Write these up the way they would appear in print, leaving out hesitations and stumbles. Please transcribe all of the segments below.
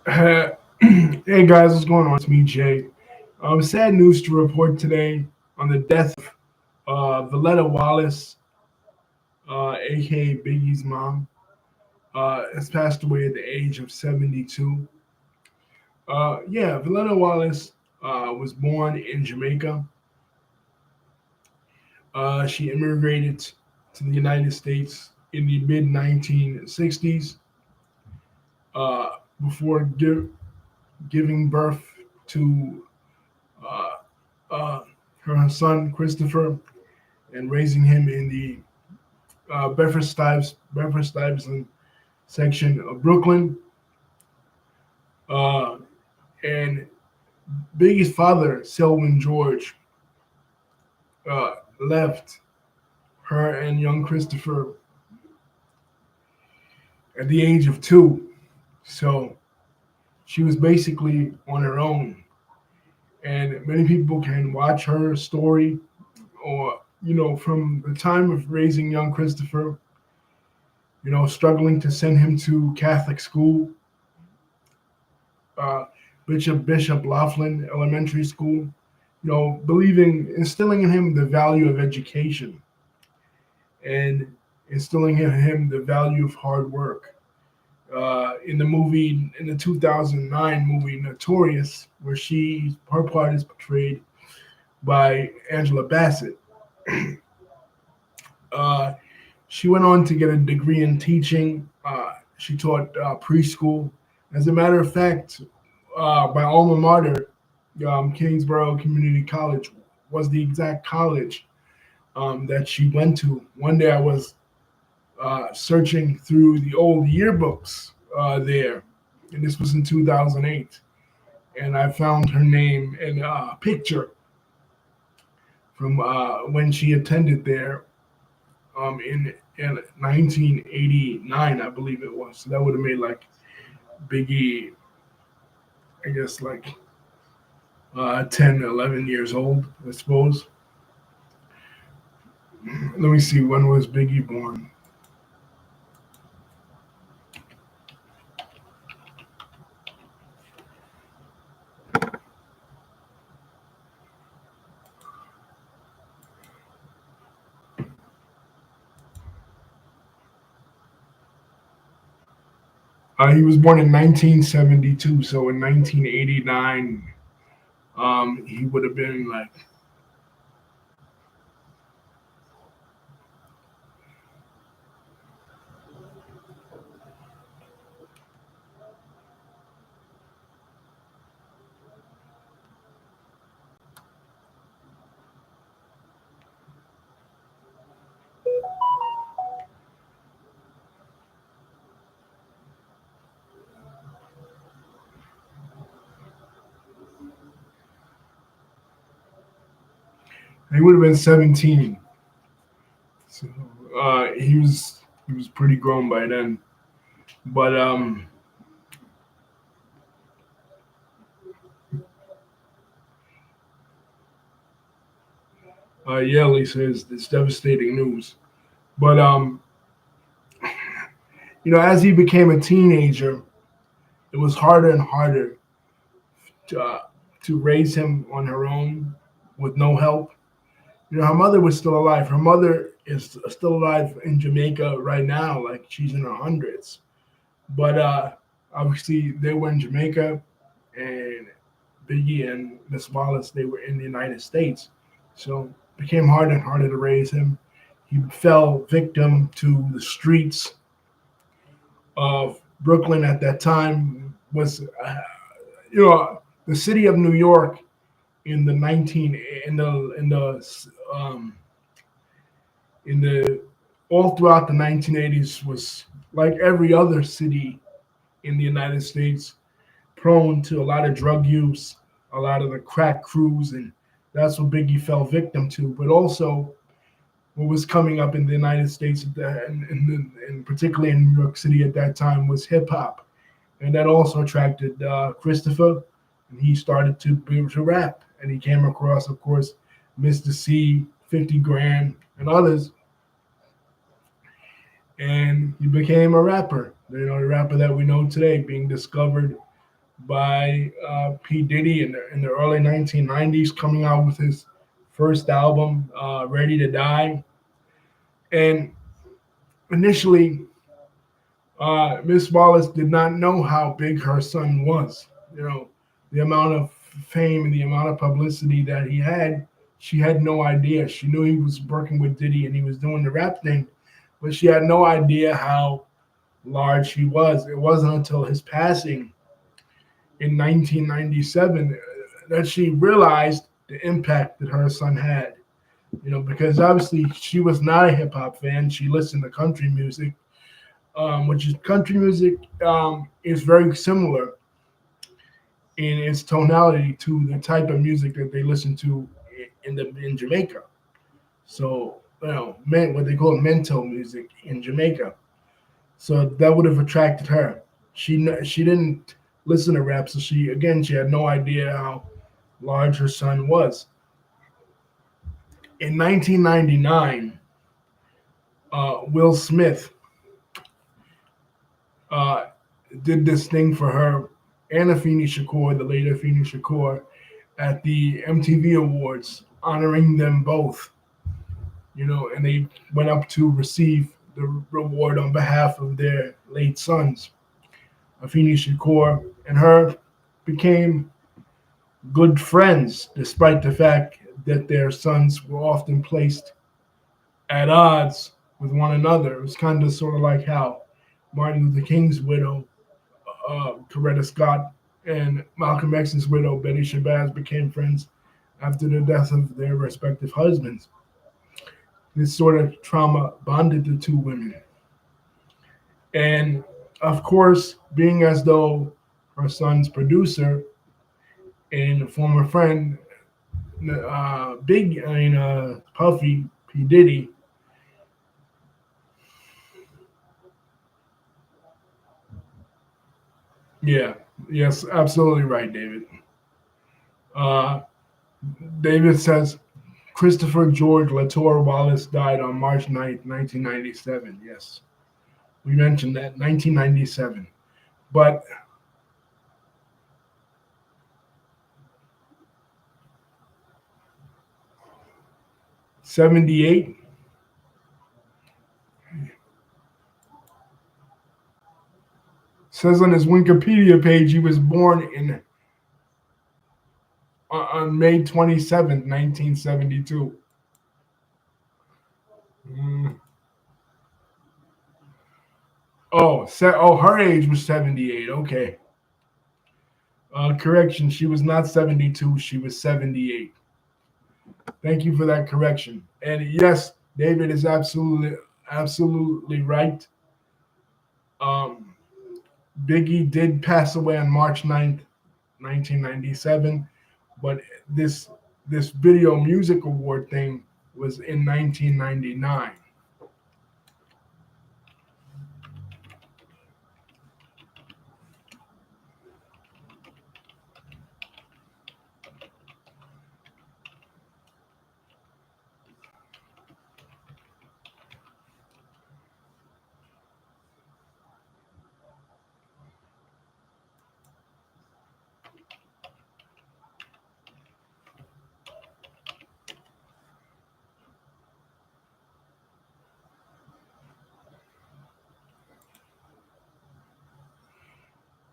Hey guys, what's going on? It's me, Jay. Sad news to report today on the death of Voletta Wallace, aka Biggie's mom. Has passed away at the age of 72. Yeah, Voletta Wallace was born in Jamaica. She immigrated to the United States in the mid 1960s uh, before giving birth to uh, uh, her son Christopher and raising him in the Bedford Stuyvesant section of Brooklyn. Uh, and Biggie's father, Selwyn George, left her and young Christopher at the age of 2. So she was basically on her own. And many people can watch her story or, from the time of raising young Christopher, struggling to send him to Catholic school, uh, Bishop Laughlin Elementary School, instilling in him the value of education and instilling in him the value of hard work. In the 2009 movie Notorious, where her part is portrayed by Angela Bassett. uh, she went on to get a degree in teaching. She taught preschool. As a matter of fact, my alma mater, Kingsborough Community College, was the exact college that she went to. One day I was searching through the old yearbooks there, and this was in 2008, and I found her name and a picture from when she attended there in 1989, I believe it was. So that would have made like Biggie, I guess like 10, 11 years old, I suppose. Let me see, when was Biggie born? He was born in 1972, so in 1989, he would have been like, he would have been 17. So he was pretty grown by then. But yeah, Lisa, it's devastating news. But as he became a teenager, it was harder and harder to uh, to raise him on her own with no help. Her mother was still alive. Her mother is still alive in Jamaica right now, like she's in her hundreds. But obviously, they were in Jamaica, and Biggie and Miss Wallace, they were in the United States. So it became harder and harder to raise him. He fell victim to the streets of Brooklyn at that time. Was the city of New York in the 19 um, in the all throughout the 1980s was like every other city in the United States, prone to a lot of drug use, a lot of the crack crews, and that's what Biggie fell victim to. But also, what was coming up in the United States, and particularly in New York City at that time, was hip hop, and that also attracted Christopher, and he started to be able to rap, and he came across, of course, Mr. C, 50 Grand, and others, and he became a rapper. The rapper that we know today, being discovered by P. Diddy in the early 1990s, coming out with his first album, Ready to Die. And initially, Miss Wallace did not know how big her son was. You know, the amount of fame and the amount of publicity that he had, she had no idea. She knew he was working with Diddy and he was doing the rap thing, but she had no idea how large he was. It wasn't until his passing in 1997 that she realized the impact that her son had. You know, because obviously she was not a hip hop fan. She listened to country music, which is country music is very similar in its tonality to the type of music that they listen to in Jamaica. So what they call mento music in Jamaica. So that would have attracted her. She didn't listen to rap, so she had no idea how large her son was. In 1999, Will Smith uh, did this thing for her and Afeni Shakur, the late Afeni Shakur, at the MTV Awards, honoring them both. You know, and they went up to receive the reward on behalf of their late sons. Afeni Shakur and her became good friends, despite the fact that their sons were often placed at odds with one another. It was kind of sort of like how Martin Luther King's widow, Coretta Scott, and Malcolm X's widow, Betty Shabazz, became friends after the death of their respective husbands. This sort of trauma bonded the two women. And of course, being as though her son's producer and former friend, Puffy P Diddy, yeah, yes, absolutely right, David. Uh, David says Christopher George Latour Wallace died on March 9th, 1997. Yes, we mentioned that 1997. But 78 says on his Wikipedia page he was born in on May 27th, 1972. Mm. Her age was 78. Okay. Correction, she was not 72, she was 78. Thank you for that correction. And yes, David is absolutely right. Um, Biggie did pass away on March 9th, 1997, but this this video music award thing was in 1999.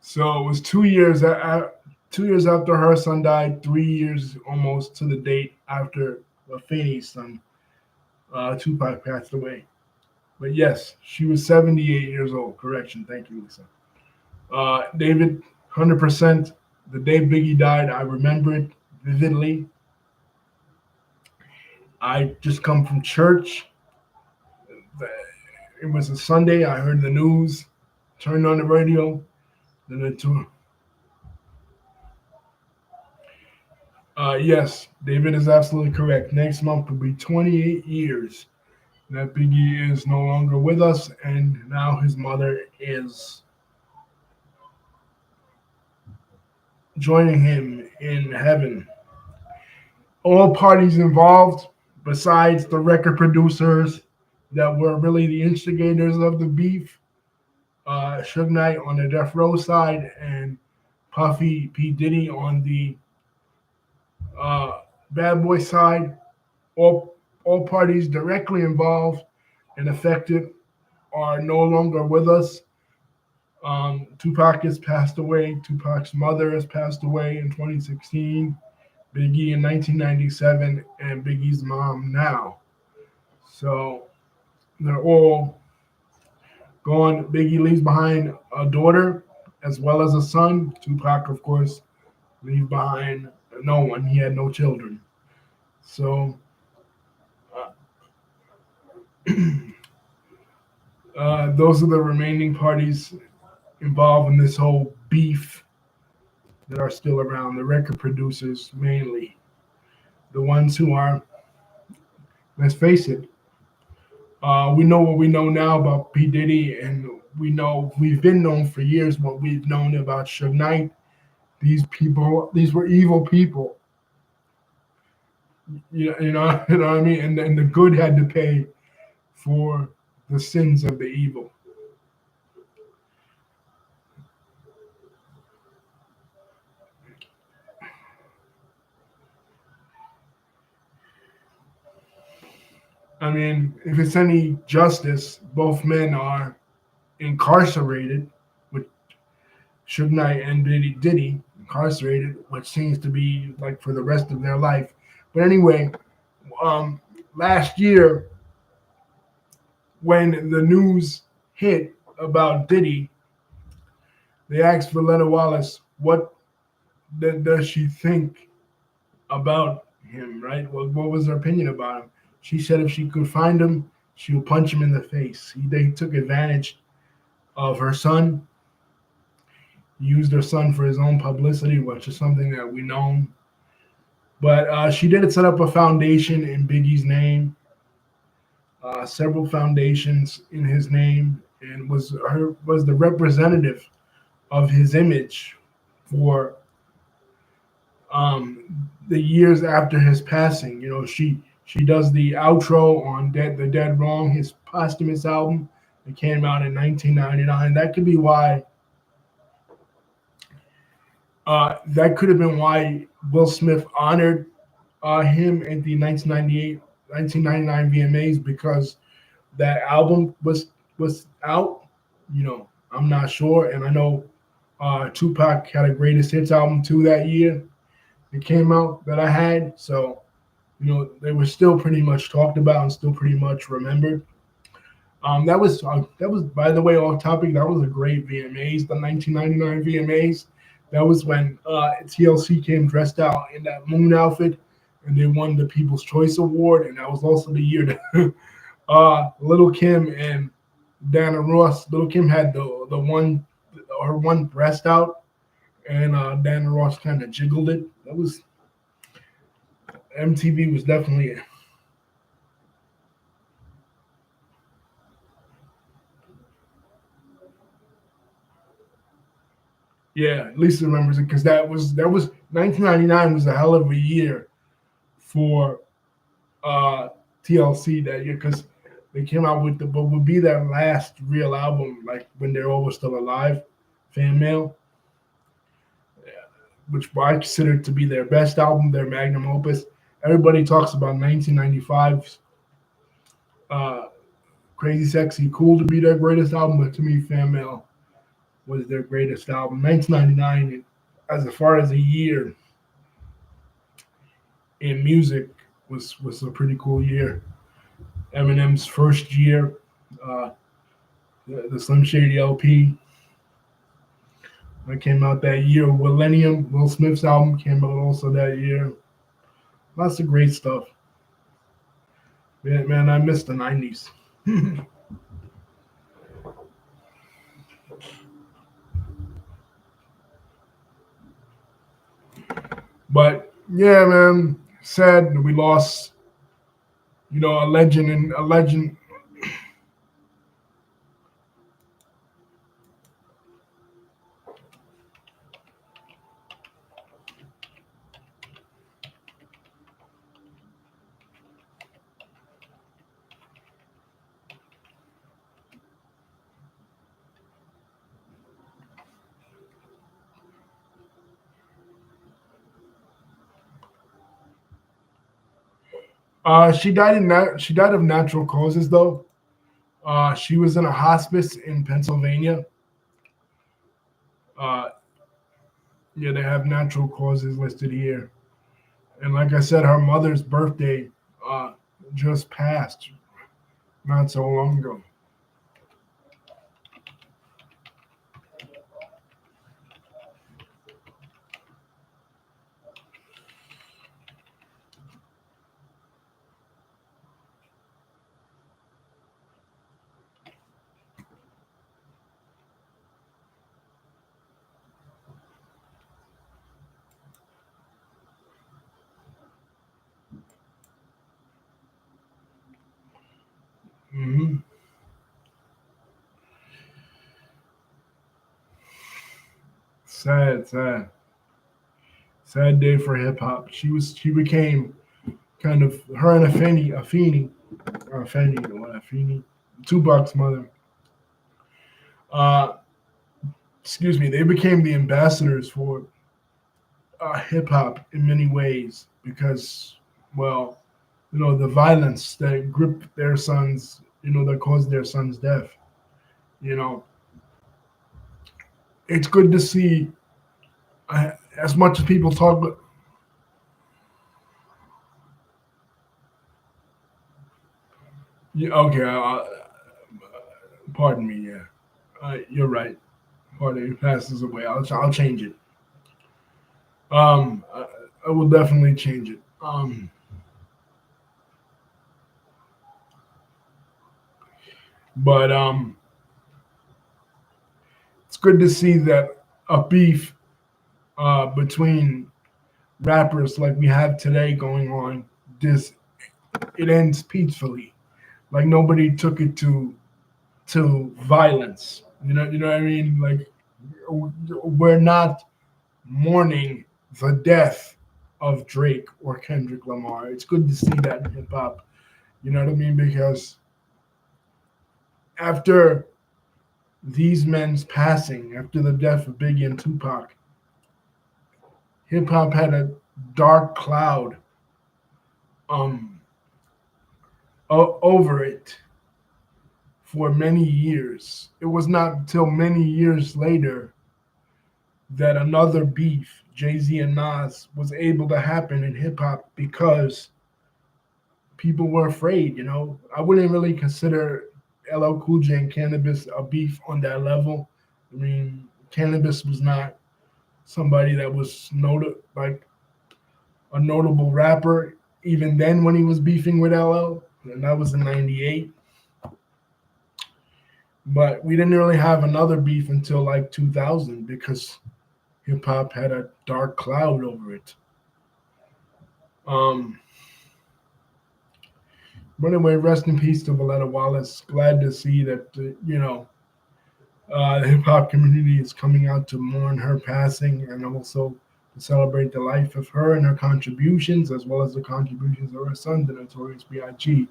So it was 2 years 2 years after her son died, 3 years almost to the date after Afeni's son Tupac passed away. But yes, she was 78 years old. Correction. Thank you, Lisa. David, 100%. The day Biggie died, I remember it vividly. I just come from church. It was a Sunday. I heard the news, turned on the radio. Then it tour. Yes, David is absolutely correct. Next month will be 28 years that Biggie is no longer with us, and now his mother is joining him in heaven. All parties involved, besides the record producers that were really the instigators of the beef, Suge Knight on the Death Row side and Puffy, P Diddy on the Bad Boy side. All parties directly involved and affected are no longer with us. Tupac has passed away. Tupac's mother has passed away in 2016. Biggie in 1997, and Biggie's mom now. So they're all gone. Biggie leaves behind a daughter as well as a son. Tupac, of course, leaves behind no one. He had no children. So those are the remaining parties involved in this whole beef that are still around. The record producers, mainly. The ones who are, let's face it, we know what we know now about P. Diddy, and we know we've been known for years what we've known about Suge Knight. These people, these were evil people. You know what I mean? And the good had to pay for the sins of the evil. I mean, if it's any justice, both men are incarcerated, with Suge Knight and Diddy incarcerated, which seems to be like for the rest of their life. But anyway, um, last year when the news hit about Diddy, they asked Voletta Wallace what does she think about him, right? What was her opinion about him? She said if she could find him, she would punch him in the face. They took advantage of her son, used her son for his own publicity, which is something that we know. But she did set up a foundation in Biggie's name, several foundations in his name, and was the representative of his image for the years after his passing. You know, she does the outro on the Dead Wrong, his posthumous album. It came out in 1999. That could be why. That could have been why Will Smith honored him at the 1998, 1999 VMAs, because that album was out. You know, I'm not sure, and I know Tupac had a greatest hits album too that year. It came out that I had, so they were still pretty much talked about and still pretty much remembered. That was by the way off topic. That was a great VMAs, the 1999 VMAs. That was when TLC came dressed out in that moon outfit, and they won the People's Choice Award. And that was also the year that Little Kim and Dana Ross. Little Kim had the one her one breast out, and Dana Ross kind of jiggled it. That was MTV was definitely. Yeah, Lisa remembers it because that was 1999 was a hell of a year for uh, TLC that year because they came out with the but would be their last real album like when they're all still alive, Fan Mail, which I consider to be their best album, their magnum opus. Everybody talks about 1995's uh, Crazy Sexy Cool to be their greatest album, but to me, Fan Mail was their greatest album. 1999, as far as a year in music, was a pretty cool year. Eminem's first year, uh, the Slim Shady LP that came out that year. Millennium, Will Smith's album came out also that year. Lots of great stuff. Man, I miss the 90s. But yeah, man, sad that we lost, a legend and a legend. She died of natural causes though. She was in a hospice in Pennsylvania. Uh, yeah, they have natural causes listed here. And like I said, her mother's birthday uh, just passed not so long ago. Hmm. Sad, sad, sad day for hip hop. She became kind of her and Afeni, Tupac's mother. Uh, excuse me. They became the ambassadors for hip hop in many ways because, well, the violence that gripped their sons, that caused their son's death. You know, it's good to see. As much as people talk, yeah, okay, pardon me. Yeah, you're right. Pardon me, passes away. I'll change it. I will definitely change it. But it's good to see that a beef between rappers like we have today going on, this it ends peacefully. Like nobody took it to violence. You know what I mean? Like we're not mourning the death of Drake or Kendrick Lamar. It's good to see that in hip hop. You know what I mean? Because after these men's passing, after the death of Biggie and Tupac, hip hop had a dark cloud um over it for many years. It was not until many years later that another beef, Jay Z and Nas, was able to happen in hip hop because people were afraid. I wouldn't really consider LL Cool J and Cannabis a beef on that level. I mean, Cannabis was not somebody that was like a notable rapper even then when he was beefing with LL, and that was in '98. But we didn't really have another beef until like 2000 because hip hop had a dark cloud over it. Um, but anyway, rest in peace to Voletta Wallace. Glad to see that the hip hop community is coming out to mourn her passing and also to celebrate the life of her and her contributions, as well as the contributions of her son, the Notorious B.I.G.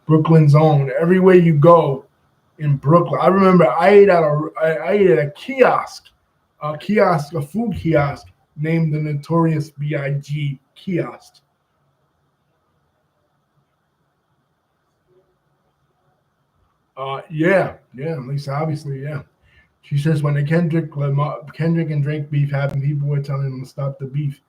Brooklyn's own. Everywhere you go in Brooklyn, I remember I ate at a kiosk, a food kiosk named the Notorious B.I.G. kiosk. Yeah, at least obviously, yeah. She says when the Kendrick and Drake beef happened, people were telling them to stop the beef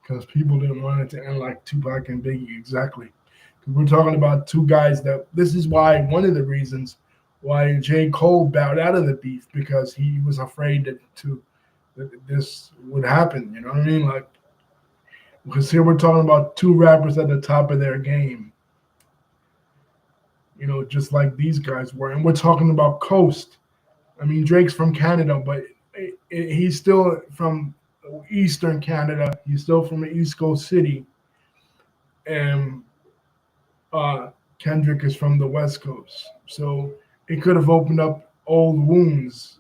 because people didn't want it to end like Tupac and Biggie. Exactly. Because we're talking about two guys that this is why one of the reasons why J. Cole bowed out of the beef because he was afraid that this would happen. You know what I mean? Like because here we're talking about two rappers at the top of their game. Just like these guys were, and we're talking about Coast. I mean, Drake's from Canada, but he's still from Eastern Canada. He's still from the East Coast city, and uh, Kendrick is from the West Coast. So it could have opened up old wounds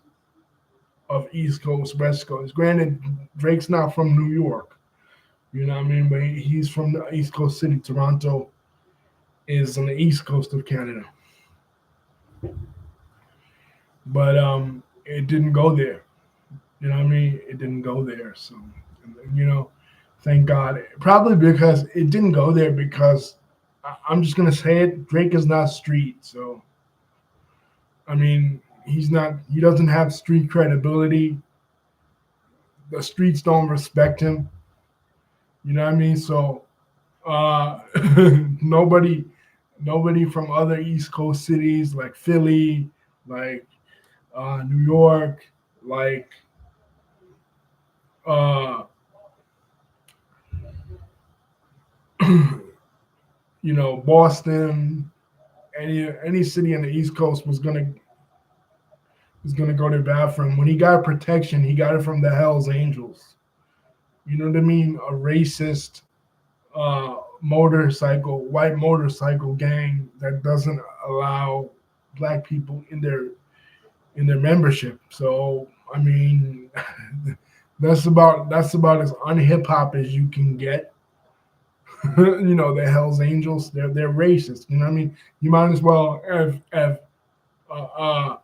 of East Coast, West Coast. Granted, Drake's not from New York, you know what I mean, but he's from the East Coast city. Toronto is on the East Coast of Canada, but it didn't go there. You know what I mean? It didn't go there. So, thank God. Probably because it didn't go there because I'm just gonna say it. Drake is not street, so I mean, he's not. He doesn't have street credibility. The streets don't respect him. You know what I mean? So uh, nobody, nobody from other East Coast cities like Philly, like New York, like uh, Boston, any city in the East Coast was gonna go to bat for him. When he got protection, he got it from the Hell's Angels. You know what I mean? A racist white motorcycle gang that doesn't allow black people in their membership. So I mean, that's about as unhip hop as you can get. The Hell's Angels, they're racist. You know what I mean? You might as well have uh, uh,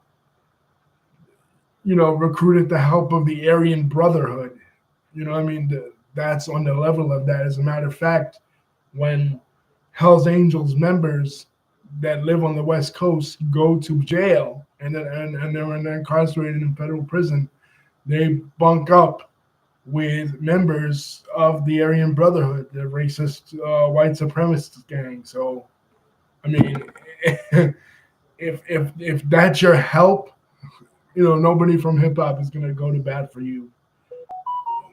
recruited the help of the Aryan Brotherhood. You know what I mean? That's on the level of that. As a matter of fact, when Hell's Angels members that live on the West Coast go to jail and they're incarcerated in federal prison, they bunk up with members of the Aryan Brotherhood, the racist white supremacist gang. So, I mean, if that's your help, nobody from hip hop is gonna go to bat for you.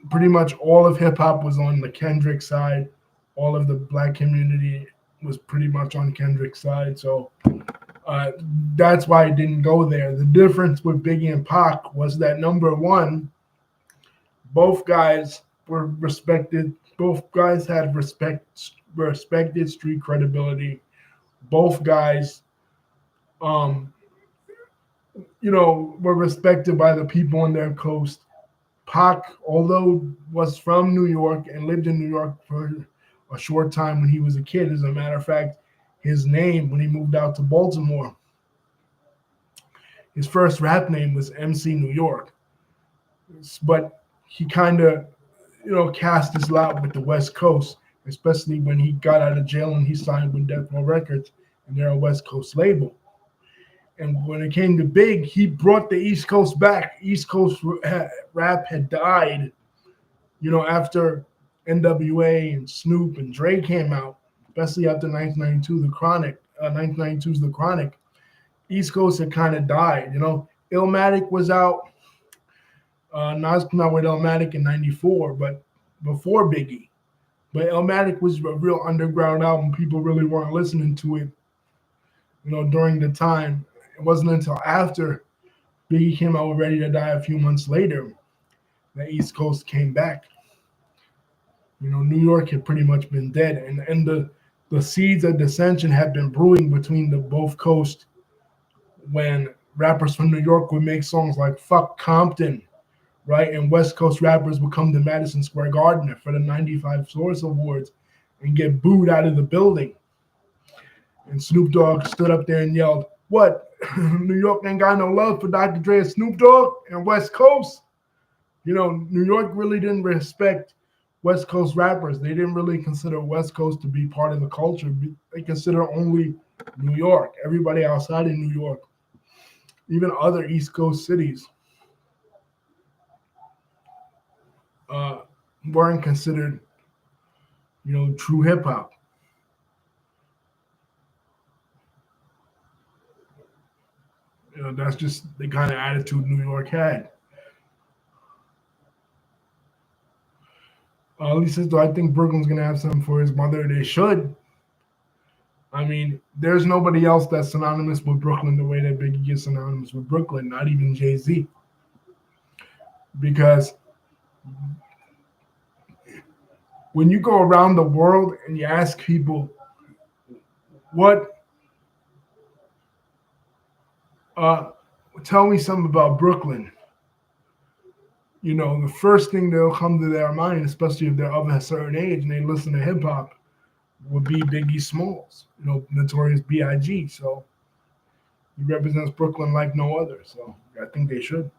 Pretty much all of hip hop was on the Kendrick side. All of the black community was pretty much on Kendrick's side. So uh, that's why it didn't go there. The difference with Biggie and Pac was that number one, both guys were respected. Both guys had respected street credibility. Both guys, um, were respected by the people on their coast. Pac, although was from New York and lived in New York for a short time when he was a kid. As a matter of fact, his name when he moved out to Baltimore, his first rap name was MC New York. But he kind of, cast his lot with the West Coast, especially when he got out of jail and he signed with Death Row Records, and they're a West Coast label. And when it came to Big, he brought the East Coast back. East Coast rap had died, after NWA and Snoop and Dre came out, especially after 1992, The Chronic, 1992's The Chronic. East Coast had kind of died. Illmatic was out. Nas came out with Illmatic in '94, but before Biggie. But Illmatic was a real underground album. People really weren't listening to it, during the time. It wasn't until after Biggie came out with Ready to Die a few months later that East Coast came back. New York had pretty much been dead, and the seeds of dissension had been brewing between the both coasts when rappers from New York would make songs like "Fuck Compton," right, and West Coast rappers would come to Madison Square Garden for the '95 Source Awards and get booed out of the building. And Snoop Dogg stood up there and yelled, "What? New York ain't got no love for Dr. Dre and Snoop Dogg and West Coast?" New York really didn't respect West Coast rappers. They didn't really consider West Coast to be part of the culture. They consider only New York. Everybody outside of New York, even other East Coast cities, uh, weren't considered, true hip hop. That's just the kind of attitude New York had. At least though I think Brooklyn's gonna have something for his mother. They should. I mean, there's nobody else that's synonymous with Brooklyn the way that Biggie is synonymous with Brooklyn. Not even Jay-Z, because when you go around the world and you ask people what, uh, tell me something about Brooklyn. The first thing that'll come to their mind, especially if they're of a certain age and they listen to hip hop, would be Biggie Smalls, Notorious B.I.G. So he represents Brooklyn like no other. So I think they should.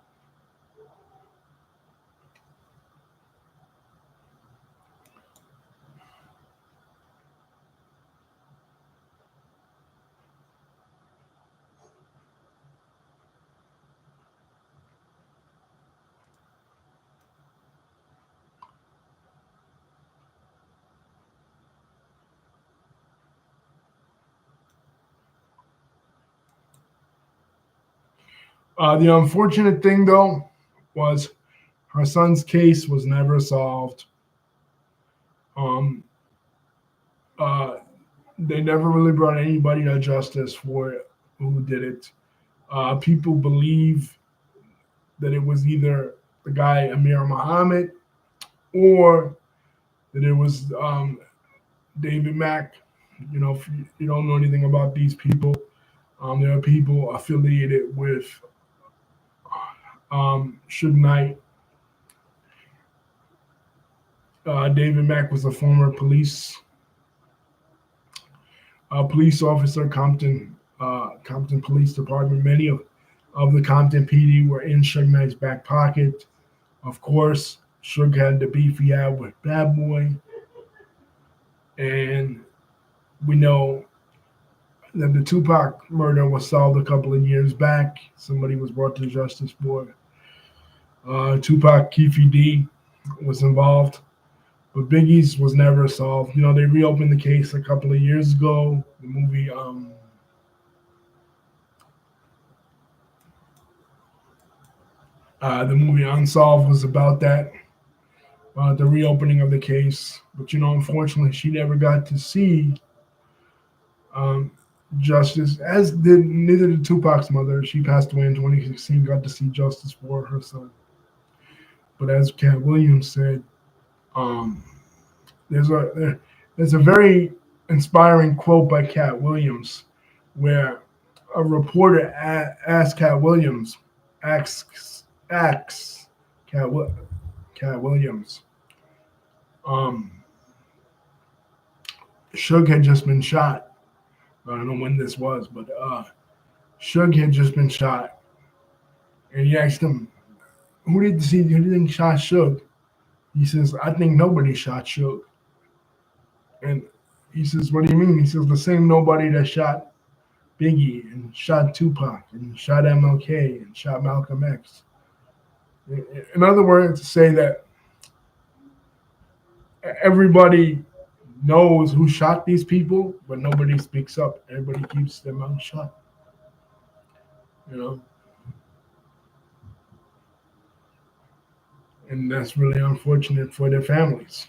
The unfortunate thing, though, was her son's case was never solved. Um, uh, they never really brought anybody to justice for it who did it. People believe that it was either the guy Amir Muhammad or that it was David Mack. If you don't know anything about these people, there are people affiliated with Suge Knight. David Mack was a former police officer, Compton Police Department. Many of the Compton PD were in Suge Knight's back pocket. Of course, Suge had the beef he had with Bad Boy, and we know that the Tupac murder was solved a couple of years back. Somebody was brought to justice for it. Tupac Keefe D was involved, but Biggie's was never solved. They reopened the case a couple of years ago. The movie Unsolved was about that, the reopening of the case. But unfortunately, she never got to see um, justice, as did neither did Tupac's mother. She passed away in 2016. Got to see justice for her son. But as Cat Williams said, um, there's a very inspiring quote by Cat Williams, where a reporter asked Cat Williams, asks Cat Williams, um, Suge had just been shot. I don't know when this was, but Suge had just been shot, and he asked him, "Who did you think shot Suge?" He says, "I think nobody shot Suge." And he says, "What do you mean?" He says, "The same nobody that shot Biggie and shot Tupac and shot MLK and shot Malcolm X." In other words, to say that everybody knows who shot these people, but nobody speaks up. Everybody keeps their mouth shut. You know, and that's really unfortunate for their families.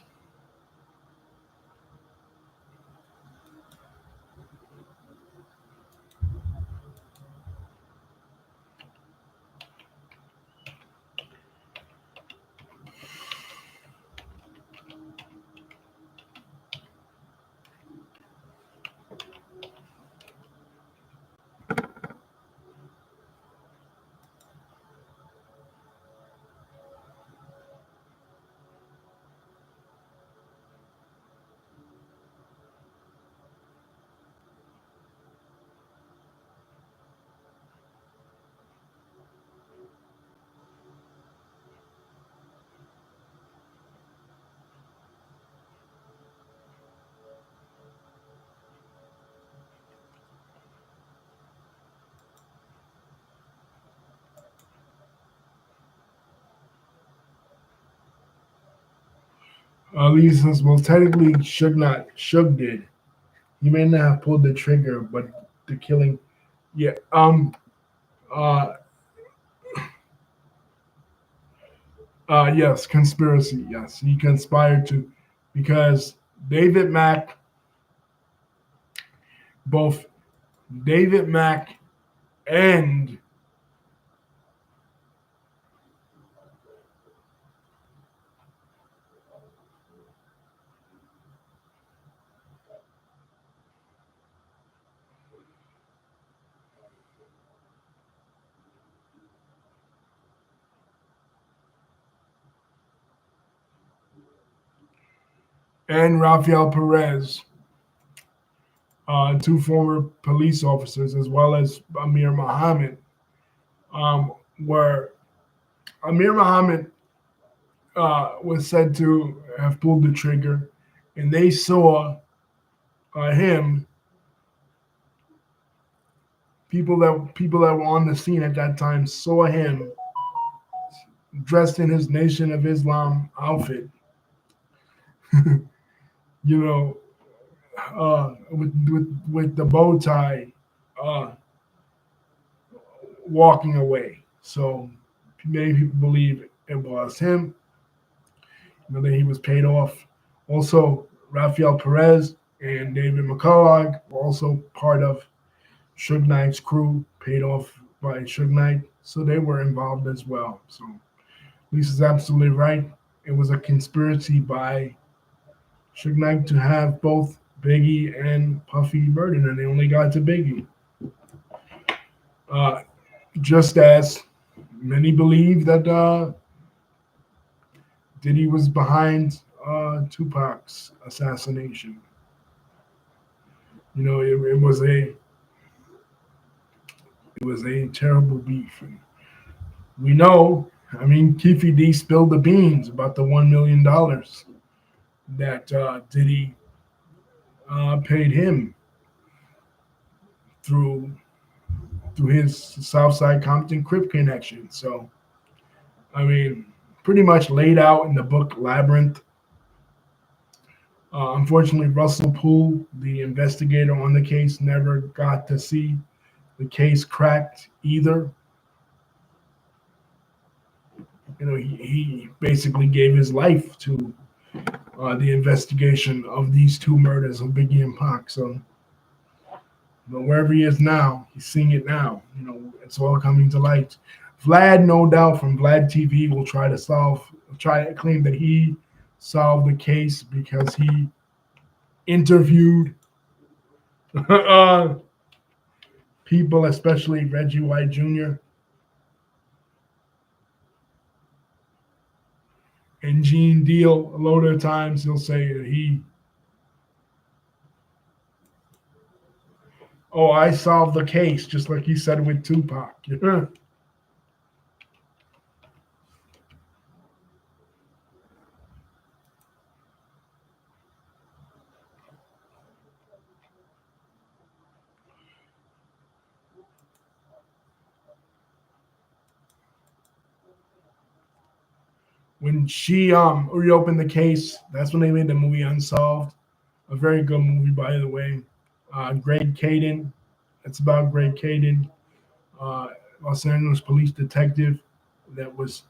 Lee says, "Well, technically, Suge did. He may not have pulled the trigger, but the killing, yeah. Uh, yes, conspiracy. Yes, he conspired to, because David Mack, both David Mack and Rafael Perez, two former police officers, as well as Amir Muhammad, um, were Amir Muhammad was said to have pulled the trigger, and they saw him. People that were on the scene at that time saw him dressed in his Nation of Islam outfit. you know, with the bow tie, uh, walking away. So many people believe it was him. That he was paid off. Also, Rafael Perez and David McCullough were also part of Suge Knight's crew, paid off by Suge Knight. So they were involved as well. So Lisa's absolutely right. It was a conspiracy by Suge Knight to have both Biggie and Puffy murdered, and they only got to Biggie. Uh, just as many believe that Diddy was behind Tupac's assassination. It was a terrible beef. And we know, I mean, Keefe D spilled the beans about the $1 million that Diddy paid him through his Southside Compton Crip connection. So, I mean, pretty much laid out in the book Labyrinth. Unfortunately, Russell Poole, the investigator on the case, never got to see the case cracked either. He basically gave his life to the investigation of these two murders of Biggie and Pac. So, wherever he is now, he's seeing it now. It's all coming to light. Vlad, no doubt, from Vlad TV, will try to claim that he solved the case because he interviewed people, especially Reggie White Jr. and Gene Deal. A lot of times he'll say that I solved the case, just like he said with Tupac. When she reopened the case, that's when they made the movie Unsolved. A very good movie, by the way. Greg Caden. It's about Greg Caden, Los Angeles police detective that was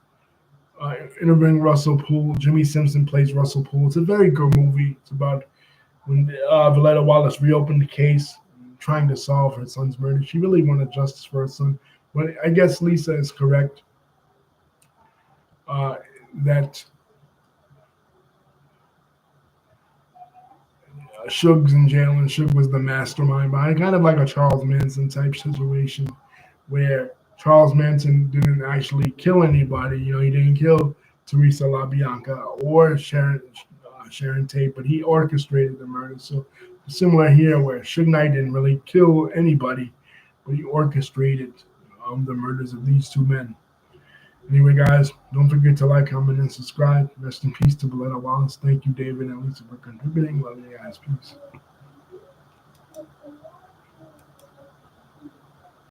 interviewing Russell Poole. Jimmy Simpson plays Russell Poole. It's a very good movie. It's about when Voletta Wallace reopened the case, trying to solve her son's murder. She really wanted justice for her son. But I guess Lisa is correct that Suge's in jail and Suge was the mastermind behind, kind of like a Charles Manson type situation where Charles Manson didn't actually kill anybody. He didn't kill Teresa LaBianca or Sharon Tate, but he orchestrated the murder. So similar here, where Suge Knight didn't really kill anybody, but he orchestrated the murders of these two men. Anyway, guys, don't forget to like, comment, and subscribe. Rest in peace to Voletta Wallace. Thank you, David and Lisa, for contributing. Love you guys. Peace.